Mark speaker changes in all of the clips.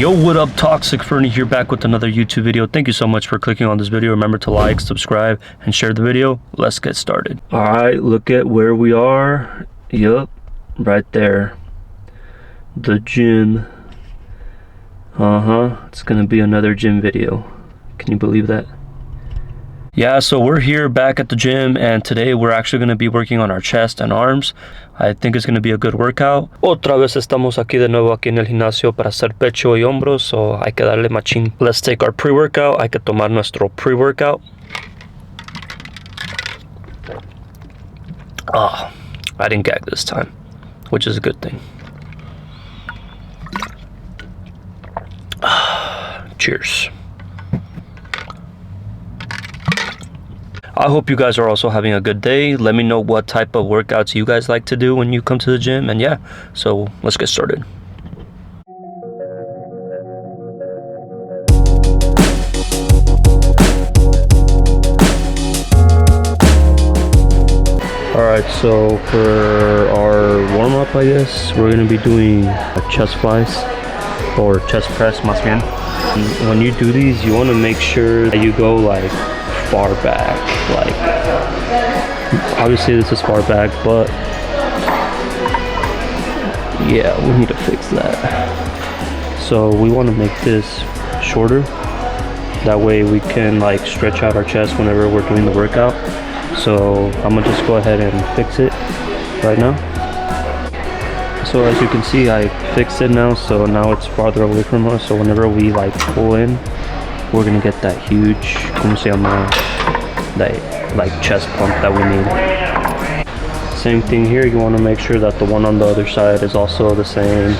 Speaker 1: Yo, what up, Toxic Fernie here, back with another YouTube video. Thank you so much for clicking on this video. Remember to like, subscribe, and share the video. Let's get started. All right, look at where we are. Yup, right there. The gym. It's gonna be another gym video. Can you believe that? Yeah, so we're here back at the gym, and today we're actually going to be working on our chest and arms. I think it's going to be a good workout. Otra vez estamos aquí de nuevo aquí en el gimnasio para hacer pecho y hombros, so hay que darle machín. Let's take our pre-workout. Hay que tomar nuestro pre-workout. Oh, I didn't gag this time, which is a good thing. Cheers. I hope you guys are also having a good day. Let me know what type of workouts you guys like to do when you come to the gym. And yeah, so let's get started. Alright, so for our warm-up, I guess, we're going to be doing chest flies or chest press, más bien. And when you do these, you want to make sure that you go like far back. Like, obviously this is far back, but yeah, we need to fix that. So we want to make this shorter, that way we can like stretch out our chest whenever we're doing the workout. So I'm gonna just go ahead and fix it right now. So as you can see, I fixed it now, so now it's farther away from us, so whenever we like pull in, we're gonna get that huge, como se llama, that like chest pump that we need. Same thing here, you want to make sure that the one on the other side is also the same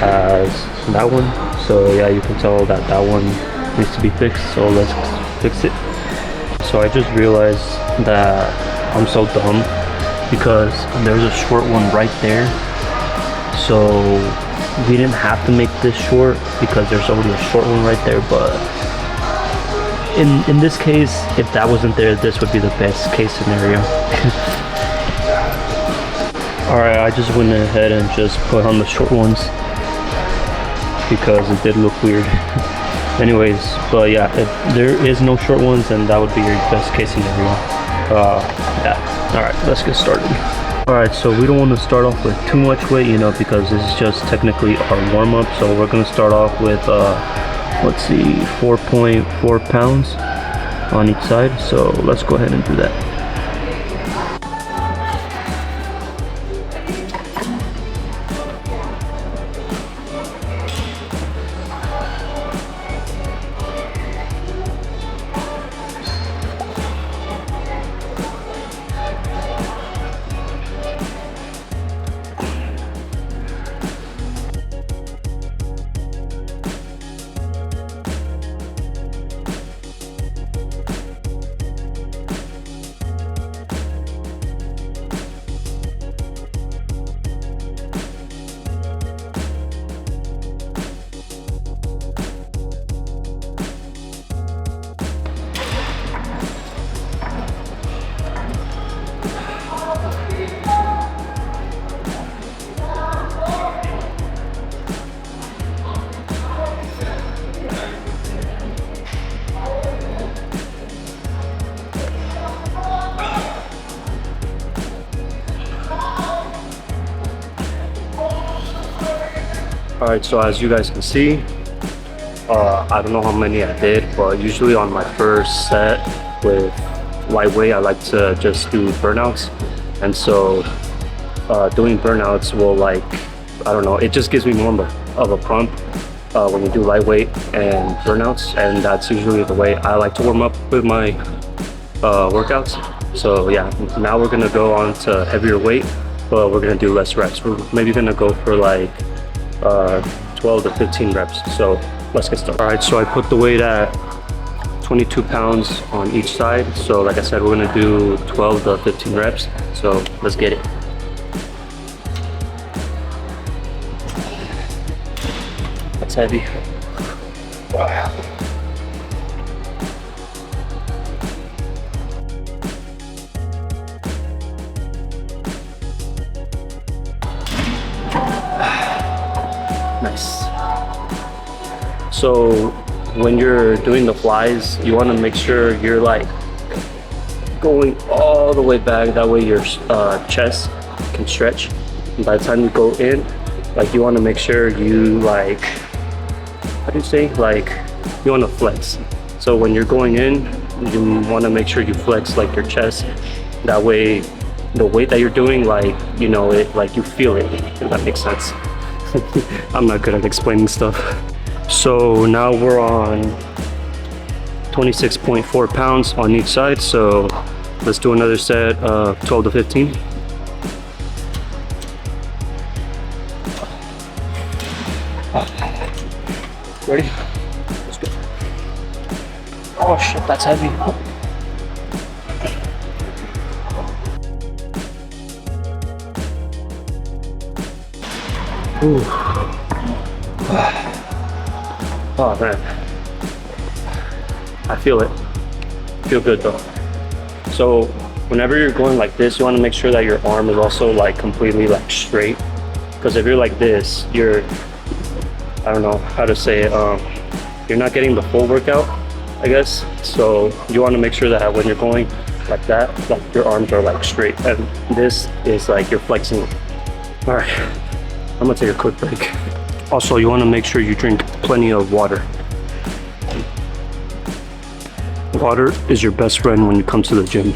Speaker 1: as that one. So yeah, you can tell that that one needs to be fixed, so let's fix it. So I just realized that I'm so dumb because there's a short one right there. So we didn't have to make this short because there's already a short one right there, but in this case, if that wasn't there, this would be the best case scenario. Alright, I just went ahead and just put on the short ones because it did look weird. Anyways, but yeah, if there is no short ones, then that would be your best case scenario. Yeah. Alright, let's get started. Alright, so we don't want to start off with too much weight, you know, because this is just technically our warm-up. So we're going to start off with let's see, 4.4 pounds on each side. So let's go ahead and do that. Alright, so as you guys can see, I don't know how many I did, but usually on my first set with lightweight, I like to just do burnouts. And so doing burnouts will, like, I don't know, it just gives me more of a pump when you do lightweight and burnouts. And that's usually the way I like to warm up with my workouts. So yeah, now we're gonna go on to heavier weight, but we're gonna do less reps. We're maybe gonna go for like 12 to 15 reps. So let's get started. All right, so I put the weight at 22 pounds on each side. So like I said, we're gonna do 12 to 15 reps. So let's get it. That's heavy. Wow. Nice. So when you're doing the flies, you want to make sure you're like going all the way back. That way your chest can stretch. And by the time you go in, like you want to make sure you like, how do you say? Like you want to flex. So when you're going in, you want to make sure you flex like your chest. That way, the weight that you're doing, like you know it, like you feel it. If that makes sense. I'm not good at explaining stuff. So now we're on 26.4 pounds on each side. So let's do another set of 12 to 15. Ready? Let's go. Oh shit, that's heavy. Ooh. Oh man, I feel it. Feel good though. So whenever you're going like this, you want to make sure that your arm is also like completely like straight. Because if you're like this, you're, I don't know how to say it, you're not getting the full workout, I guess. So you want to make sure that when you're going like that, like your arms are like straight, and this is like you're flexing. All right, I'm gonna take a quick break. Also, you want to make sure you drink plenty of water. Water is your best friend when you come to the gym.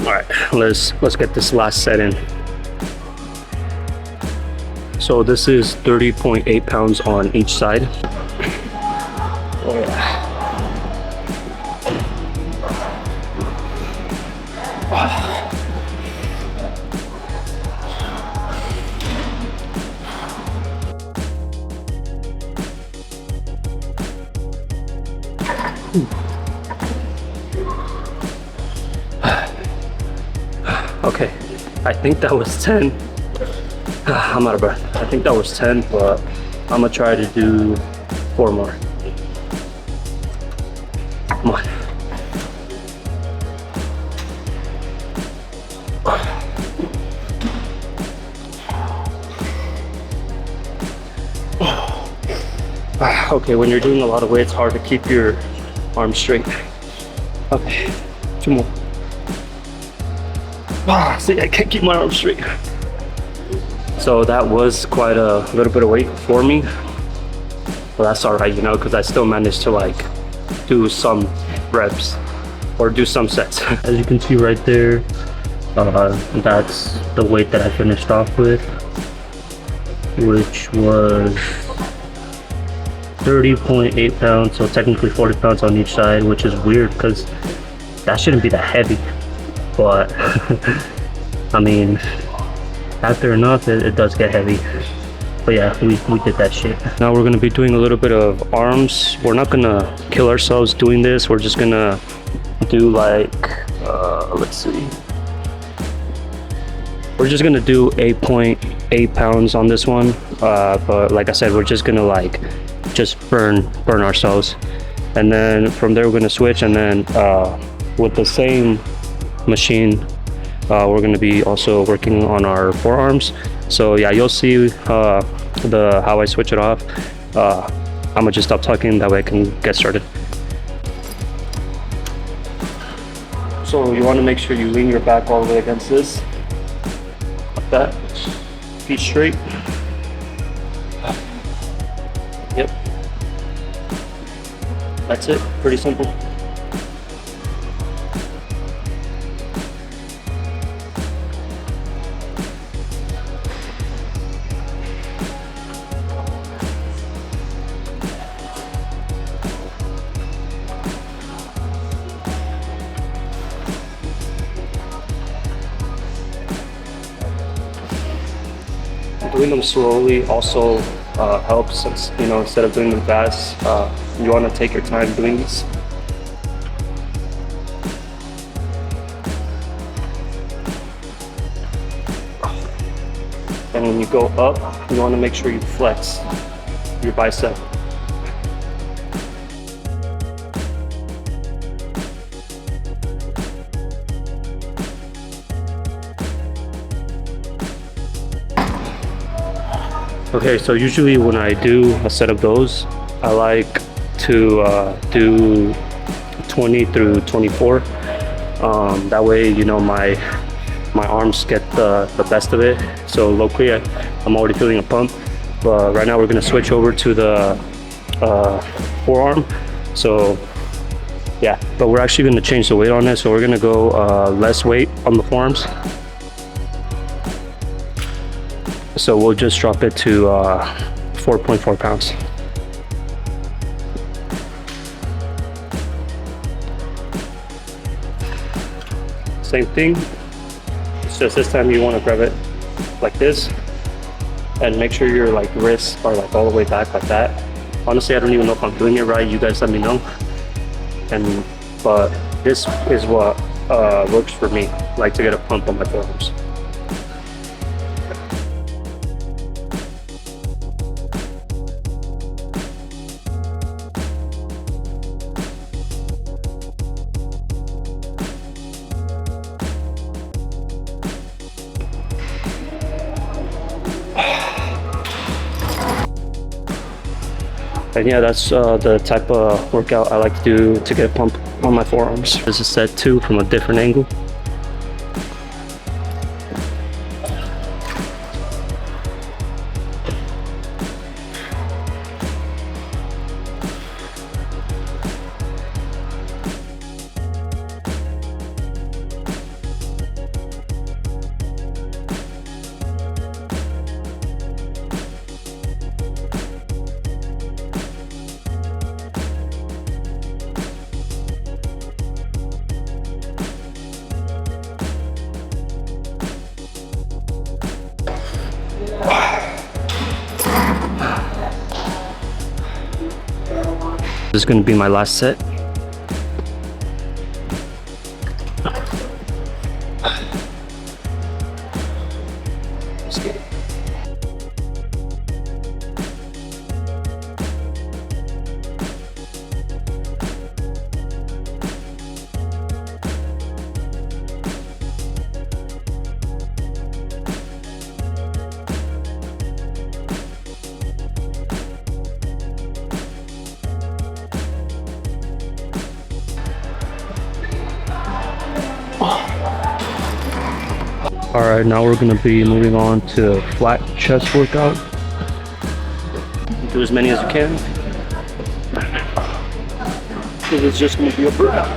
Speaker 1: All right, let's get this last set in. So this is 30.8 pounds on each side. Oh yeah. Okay, I think that was 10. I'm out of breath. I think that was 10, but I'm gonna try to do 4 more. Come on. Okay, when you're doing a lot of weight, it's hard to keep your arms straight. Okay, 2 more. See, I can't keep my arms straight. So that was quite a little bit of weight for me. But that's all right, you know, because I still managed to like do some reps or do some sets. As you can see right there, that's the weight that I finished off with, which was 30.8 pounds, so technically 40 pounds on each side, which is weird because that shouldn't be that heavy. But I mean, after enough, it does get heavy. But yeah, we did that shit. Now we're gonna be doing a little bit of arms. We're not gonna kill ourselves doing this. We're just gonna do like, let's see. We're just gonna do 8.8 pounds on this one. But like I said, we're just gonna like, just burn ourselves. And then from there, we're gonna switch, and then with the same machine, we're going to be also working on our forearms. So yeah, you'll see how I switch it off. I'm gonna just stop talking, that way I can get started. So you want to make sure you lean your back all the way against this, like that, feet straight. Yep, that's it, pretty simple. Doing them slowly also helps, since, you know, instead of doing them fast, you want to take your time doing these. And when you go up, you want to make sure you flex your bicep. Okay, so usually when I do a set of those, I like to do 20 through 24. That way, you know, my arms get the best of it. So locally, I'm already feeling a pump. But right now, we're gonna switch over to the forearm. So yeah, but we're actually gonna change the weight on it. So we're gonna go less weight on the forearms. So we'll just drop it to 4.4 pounds. Same thing. It's just this time you want to grab it like this, and make sure your like wrists are like all the way back like that. Honestly, I don't even know if I'm doing it right. You guys let me know. But this is what works for me. Like to get a pump on my forearms. And yeah, that's the type of workout I like to do to get a pump on my forearms. This is set 2 from a different angle. This is going to be my last set. Let's get it. All right, now we're gonna be moving on to flat chest workout. Do as many as you can. Because it's just gonna be a workout.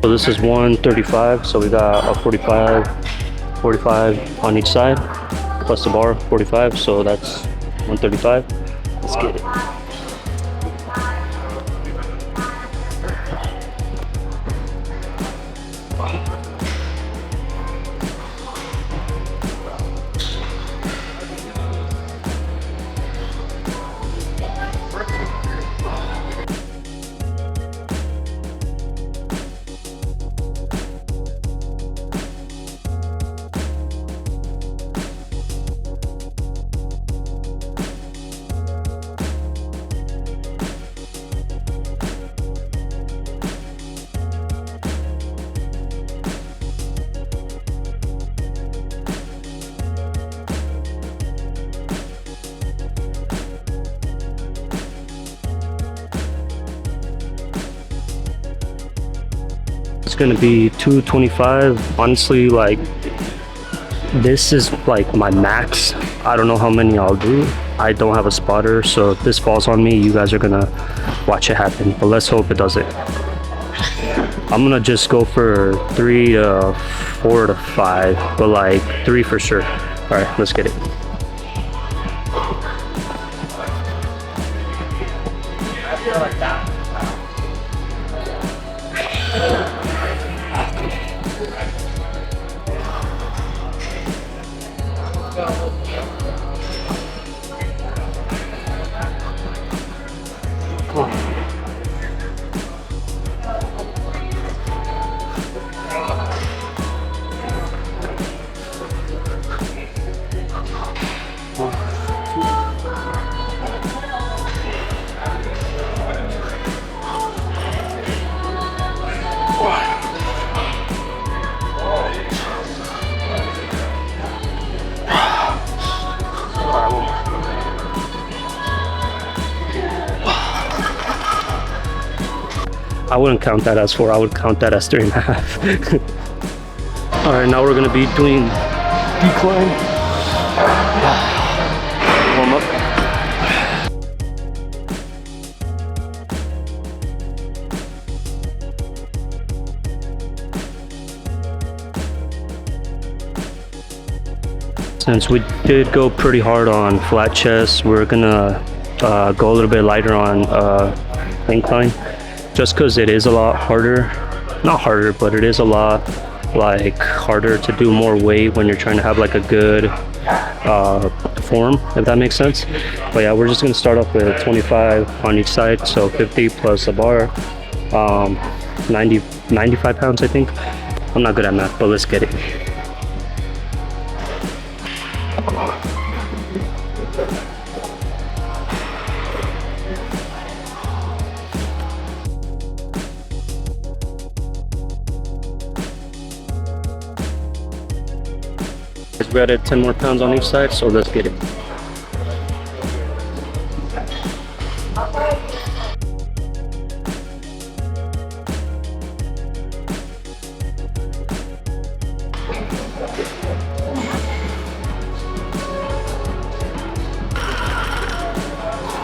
Speaker 1: So this is 135, so we got a 45 on each side, plus the bar 45, so that's 135. Let's get it. It's gonna be 225. Honestly, like this is like my max. I don't know how many I'll do. I don't have a spotter, so if this falls on me, you guys are gonna watch it happen. But let's hope it doesn't. I'm gonna just go for 3 to 4 to 5, but like 3 for sure. All right, let's get it. I wouldn't count that as 4. I would count that as 3.5. All right, now we're gonna be doing decline. Warm up. Since we did go pretty hard on flat chest, we're gonna go a little bit lighter on incline, just because it is a lot harder. Not harder, but it is a lot like harder to do more weight when you're trying to have like a good form, if that makes sense. But yeah, we're just gonna start off with 25 on each side, so 50 plus a bar, 95 pounds I think. I'm not good at math, but let's get it. We added 10 more pounds on each side, so let's get it.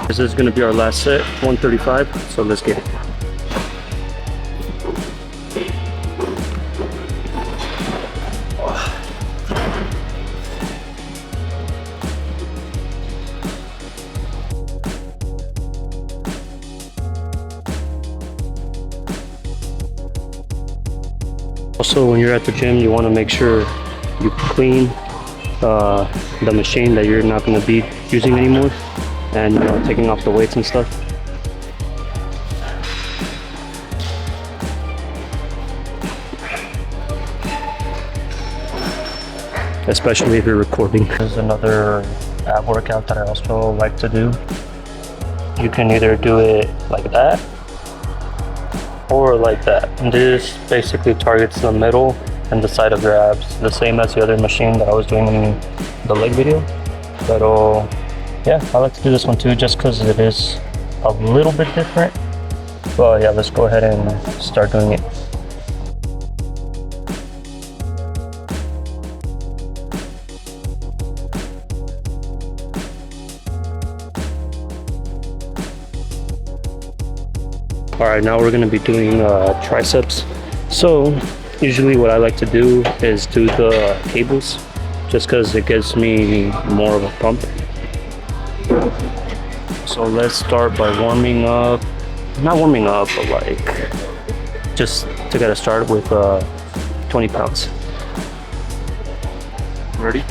Speaker 1: This is going to be our last set, 135, so let's get it. Also, when you're at the gym, you want to make sure you clean the machine that you're not going to be using anymore, and taking off the weights and stuff. Especially if you're recording. There's another ab workout that I also like to do. You can either do it like that or like that. And this basically targets the middle and the side of your abs, the same as the other machine that I was doing in the leg video. But yeah, I like to do this one too, just because it is a little bit different. But yeah, let's go ahead and start doing it. All right, now we're gonna be doing triceps. So usually what I like to do is do the cables, just because it gives me more of a pump. So let's start by warming up, not warming up, but like just to get a start with 20 pounds. Ready?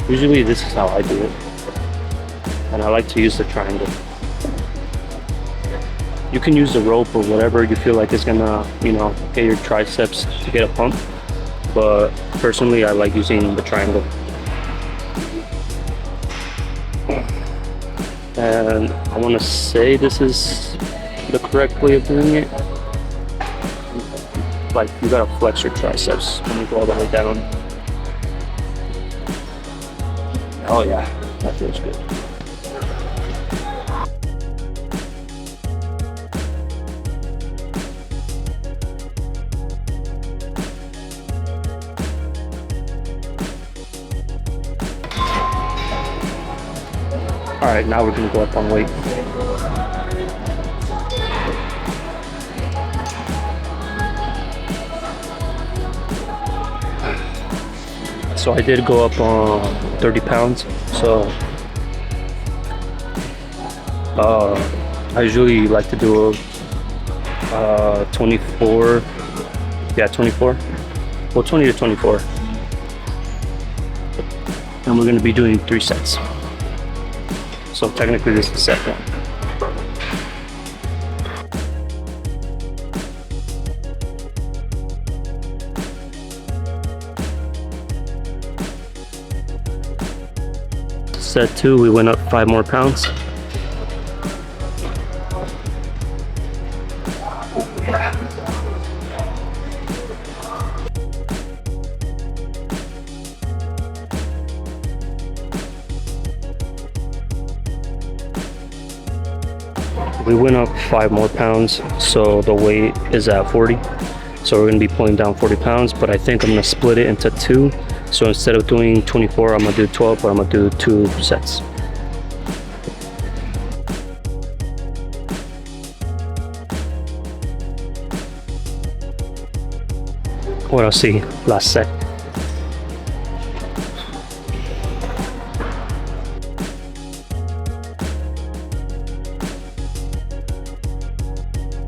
Speaker 1: Usually this is how I do it, and I like to use the triangle. You can use the rope or whatever you feel like is gonna, get your triceps to get a pump. But personally, I like using the triangle. And I want to say this is the correct way of doing it. Like, you gotta flex your triceps when you go all the way down. Oh yeah, that feels good. All right, now we're gonna go up on weight. So I did go up on 30 pounds. So I usually like to do a 24. Yeah, 24. Well, 20 to 24. And we're gonna be doing 3 sets. So technically this is set 1. Set 2, we went up 5 more pounds. We went up 5 more pounds, so the weight is at 40. So we're gonna be pulling down 40 pounds, but I think I'm gonna split it into 2. So instead of doing 24, I'm gonna do 12, but I'm gonna do 2 sets. Ahora sí, last set.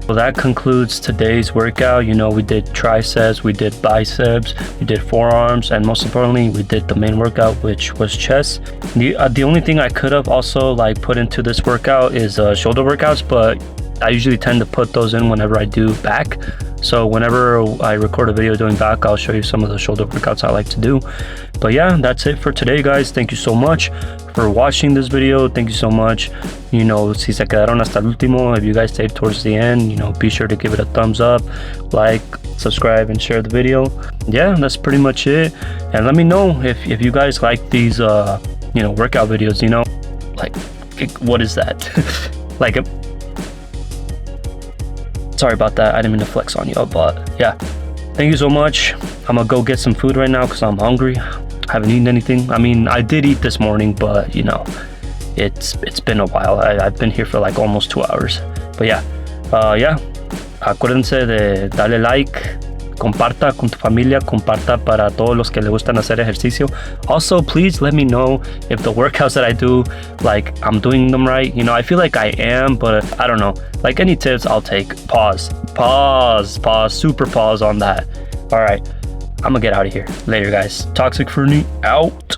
Speaker 1: Well, that concludes today's workout. You know, we did triceps, we did biceps, we did forearms, and most importantly, we did the main workout, which was chest. The only thing I could have also like put into this workout is shoulder workouts, but I usually tend to put those in whenever I do back. So whenever I record a video doing back, I'll show you some of the shoulder workouts I like to do. But yeah, that's it for today, guys. Thank you so much for watching this video. Thank you so much. You know, si se quedaron hasta el último, if you guys stayed towards the end, you know, be sure to give it a thumbs up, like, subscribe, and share the video. Yeah, that's pretty much it. And let me know if you guys like these, you know, workout videos, you know, like, what is that? Like, sorry about that. I didn't mean to flex on you, but yeah. Thank you so much. I'm gonna go get some food right now because I'm hungry. I haven't eaten anything. I mean, I did eat this morning, but you know, it's been a while. I've been here for like almost 2 hours. But yeah, yeah. Acuérdense de darle like, comparta con tu familia, comparta para todos los que le gustan hacer ejercicio. Also, please let me know if the workouts that I do, like I'm doing them right. You know, I feel like I am, but I don't know. Like any tips, I'll take. Pause, super pause on that. All right, I'm gonna get out of here. Later, guys. Toxic Fernie out.